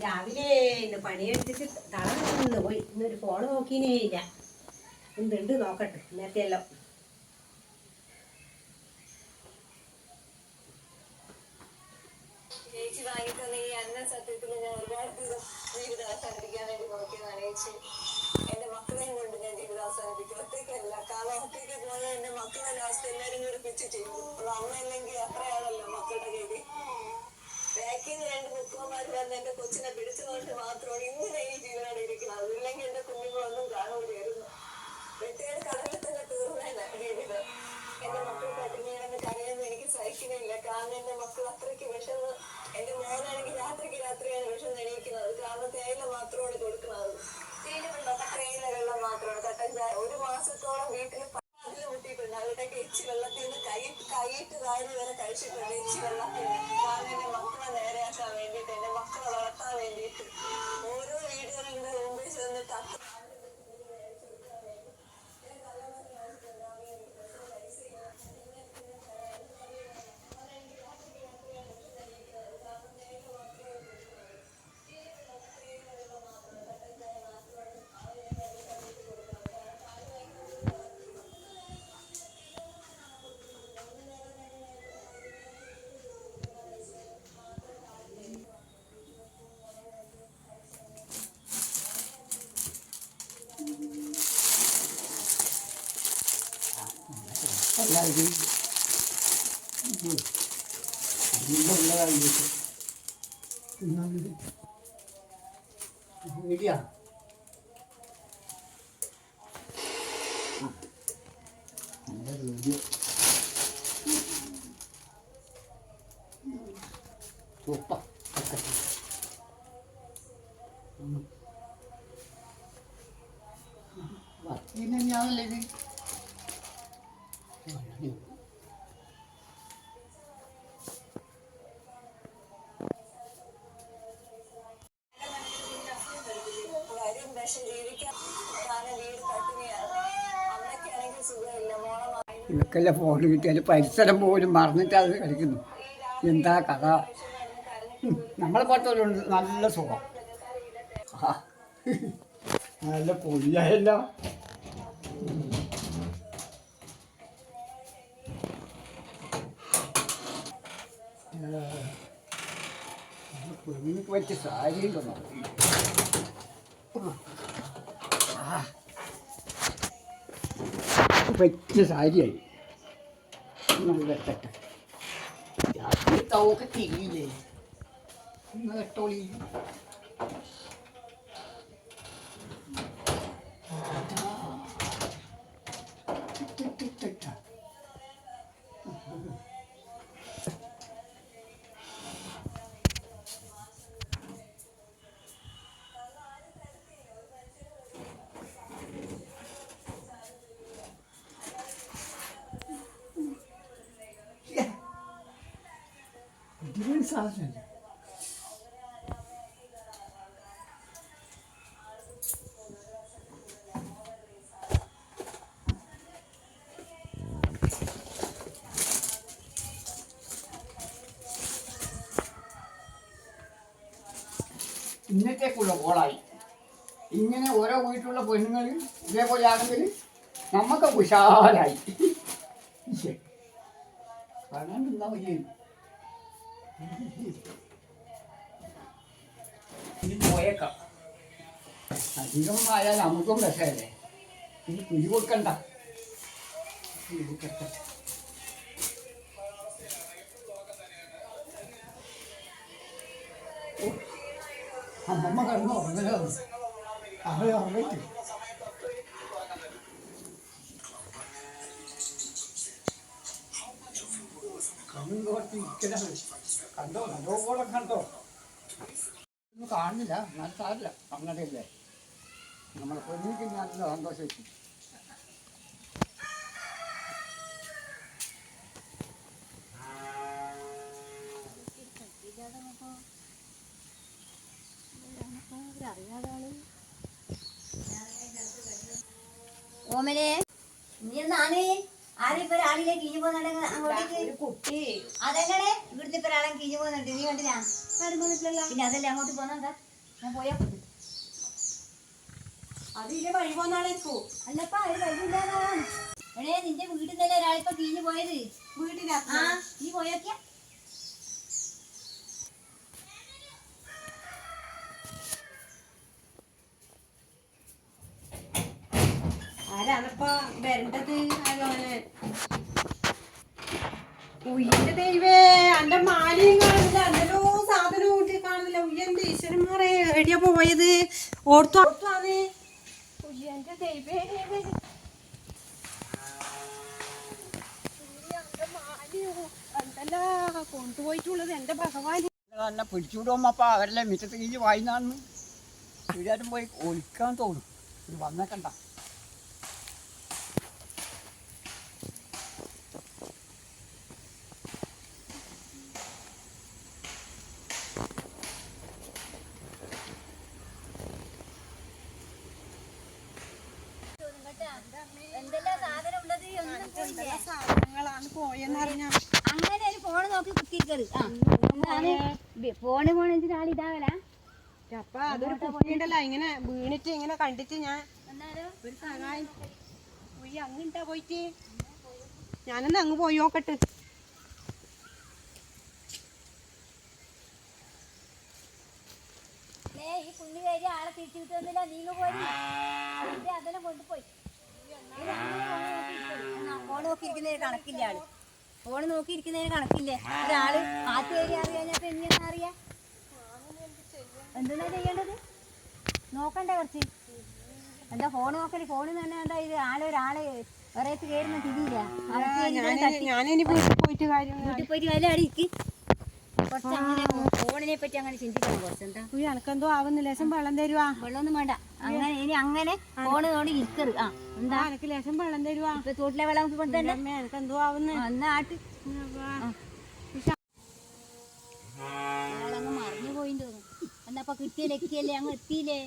രാവിലെ പണിയെടുത്തിട്ട് തളർന്നു പോയി. ഇന്നൊരു ഫോണ് നോക്കിനേ ഇല്ല. എന്തുണ്ട് നോക്കട്ടെ ഇന്നത്തെ എല്ലാം. ചേച്ചി വാങ്ങിത്തന്ന ഈ അന്ന സത്യത്തിൽ ഞാൻ ഒരുപാട് ജീവിതം അവസാനിപ്പിക്കാൻ വേണ്ടി നോക്കിയതാണ് ചേച്ചി. എന്റെ മക്കളെയും കൊണ്ട് ഞാൻ ജീവിതം അവസാനിപ്പിക്കും. ഒറ്റയ്ക്കല്ല. കാരണം ഒറ്റയ്ക്ക് പോയാൽ എന്റെ മക്കളെ ലാസ്റ്റ് എല്ലാരും കൂടി പിച്ച് ചെയ്യും. അപ്പൊ അമ്മ അല്ലെങ്കിൽ അത്രയാണല്ലോ മക്കളുടെ രീതി. ബാക്കിന്ന് രണ്ട് മുക്കുമാര് വന്ന് എന്റെ കൊച്ചിനെ പിടിച്ചുകൊണ്ട് മാത്രമാണ് ഇങ്ങനെ ഈ ജീവനോടെ ഇരിക്കുന്നത്. ഇല്ലെങ്കിൽ എന്റെ കുഞ്ഞുങ്ങളൊന്നും കാണുകയായിരുന്നു. വെട്ടിയുടെ കടലിൽ തന്നെ തീർന്നേനെ ജീവിതം. എന്റെ മക്കൾ പട്ടിണിയാണെന്ന് കരയുന്നത് എനിക്ക് സഹിക്കുന്നില്ല. കാരണം എന്റെ മക്കൾ അത്രയ്ക്ക് വിഷമം. എന്റെ മോനാണെങ്കിൽ രാത്രിയാണ് വിഷം എണീക്കുന്നത്. കാരണം തേയില മാത്രമാണ് കൊടുക്കുന്നത്. തേയില വെള്ളം മാത്രമാണ്. കട്ടൻ ചായ. ഒരു മാസത്തോളം വീട്ടിൽ അതിൽ മുട്ടിയിട്ടുണ്ട്. അവരുടെയൊക്കെ എച്ചി വെള്ളത്തിൽ നിന്ന് കൈയിട്ട് താഴെ വരെ കഴിച്ചിട്ടുണ്ട്. എച്ചി വെള്ളത്തിൽ നിന്ന്. കാരണം എന്റെ മക്കളെ നേരെയാക്കാൻ വേണ്ടിയിട്ട്, എന്റെ മക്കളെ വളർത്താൻ വേണ്ടിയിട്ട് ഓരോ വീടുകളുടെ മുമ്പിൽ ചെന്നിട്ട് മീഡിയ സൂപ്പർ വർക്കിനെയാണല്ലേ ഇത്. ഇവക്കെല്ലാം ഫോൺ കിട്ടിയാൽ പരിസരം പോലും മറന്നിട്ട് അത് കളിക്കുന്നു. എന്താ കഥ. നമ്മളെ പുറത്തോലുണ്ട് നല്ല സുഖം. നല്ല പൊടിയായല്ലോ. കുഞ്ഞിക്ക് പറ്റിയ സാരി ഉണ്ടോ? പറ്റിയ സാരിയായി. നല്ല തെറ്റ തവൊക്കെ തിരിയില്ലേ കേട്ടോളി. സാധനമല്ല. ഇന്നത്തേക്കുള്ള കോളായി. ഇങ്ങനെ ഓരോ വീട്ടിലുള്ള പെണ്ണുങ്ങൾ ഇതേപോലെ ആണെങ്കിൽ നമുക്ക് ഉഷാരായി. കാരണം എന്താ ചെയ്യും. ഇനി പോയേക്കാം. അധികമായാൽ നമുക്കും രസമല്ലേ. ഇനി കുഴി കൊടുക്കണ്ട. അമ്മമ്മ കിടന്ന് ഉറങ്ങലാണ്. അവരെ ഉറങ്ങിട്ട് കണ്ടോ നല്ലോണം കണ്ടോ. ഒന്നും കാണുന്നില്ല. എന്നാൽ സാരില്ല. അങ്ങനെയല്ലേ നമ്മളെ പെണ്ണിക്ക് നല്ല സന്തോഷിക്കും. ഓമനെ നീ നാനേ ആരിപ്പോ ഒരാളിലേക്ക് കിഞ്ഞു പോകുന്നുണ്ടെങ്കിൽ അങ്ങോട്ടേക്ക് അതെങ്ങനെ ഇവിടുത്തെ ഇപ്പൊ ഒരാളെ കിഞ്ഞു പോകുന്നുണ്ട്. നീ കണ്ടില്ല? പിന്നെ അതല്ലേ അങ്ങോട്ട് പോന്നെന്താ? ഞാൻ പോയാ അതിലെ വഴി പോന്നാളേക്കോ അല്ലപ്പാ ഒരു കഴിവില്ലാതാണ്. എടേ നിന്റെ വീട്ടിൽ തന്നെ ഒരാളിപ്പോ കീഞ്ഞു പോയത്. വീട്ടിനകത്ത് ആ നീ പോയോക്കിയ ആരാണപ്പാ വരേണ്ടത്? ആരോനെ ഉയ്യന്റെ ദൈവേ, എന്റെ മാലയും കാണുന്നില്ല, എന്തെല്ലോ സാധനവും കൂട്ടി കാണുന്നില്ല. ഉയ്യന്റെ ഈശ്വരന്മാരെ എടിയാ പോയത്? ഓർത്താണ്. ഉയ്യന്റെ ദൈവേ, എന്തല്ല കൊണ്ടുപോയിട്ടുള്ളത് എന്റെ ഭഗവാൻ. തന്നെ പിടിച്ചുവിടുമ്പോ അവരെല്ലാം മിറ്റത്ത് കഴിഞ്ഞ് വായിന്നാന്ന് വീടാരും പോയി ഒളിക്കാൻ തോന്നും. ഇത് വന്നേക്കണ്ട. എന്തെല്ലാം സാധനം ഉള്ളത് ഒന്നും പോയില്ലേ? സാധനങ്ങളാണ് പോയെന്നറിഞ്ഞ അങ്ങനെ ഒരു ഫോണ് നോക്കി കുത്തിയിരിക്കരുത്. ഫോണ് എന്തിനാ ആളിതാവല? അപ്പൊ അതൊരു കുട്ടിയുണ്ടല്ലോ ഇങ്ങനെ വീണിട്ട് ഇങ്ങനെ കണ്ടിട്ട് ഞാൻ എന്നാലും ഒരു സഹായം. ഉയ്യ അങ്ങുണ്ടാ പോയിട്ട് ഞാനൊന്ന് അങ്ങ് പോയി നോക്കട്ടെ. ഈ പുള്ളി കയറി ആളെ തിരിച്ചു കിട്ടുന്നില്ല. നീങ്ങ പോയി അതെല്ലാം കൊണ്ടുപോയി. ഫോൺ നോക്കിയിരിക്കുന്നതിന് കണക്കില്ല. ആള് ഫോൺ നോക്കിയിരിക്കുന്നതിന് കണക്കില്ലേ? ഒരാള് ആദ്യ കയറി അറിയാഞ്ഞപ്പോ എങ്ങനെ അറിയാ? എന്തെന്നാ ചെയ്യേണ്ടത്? നോക്കണ്ടേ കുറച്ച്? എന്താ ഫോൺ നോക്കല്? ഫോണിൽ തന്നെ എന്താ ഇത്? ഒരാള് ഒരേത്ത് കയറുന്ന തിരിയില്ല. ഞാനിനി വീട്ടിൽ പോയിട്ട് കാര്യം വീട്ടിൽ പോയിട്ട് കാര്യം അവിടെ ഇരിക്കും. കുറച്ച് അങ്ങനെ ഫോണിനെ പറ്റി അങ്ങനെ ചിന്തിക്കണം കുറച്ച്. എന്താ എനക്കെന്തോ ആവുന്നില്ല. ലേശം വെള്ളം തരുവാ? വെള്ളമൊന്നും വേണ്ട. അങ്ങനെ ഇനി അങ്ങനെ ഫോണ് തോണ്ടി ഇരിക്കരുത്. എന്താ എനിക്ക് ലേശം വെള്ളം തരുവാ? ഇപ്പൊ തോട്ടിലെ വെള്ളം നമുക്ക് കൊണ്ടുതന്നെ. എനക്കെന്തോ ആവുന്നു. എന്നാ ആട്ട് അയാളങ്ങ് മറിഞ്ഞു പോയി തോന്നുന്നു. എന്നപ്പോ കിട്ടിയ ലക്കിയല്ലേ അങ്ങ് എത്തിയില്ലേ?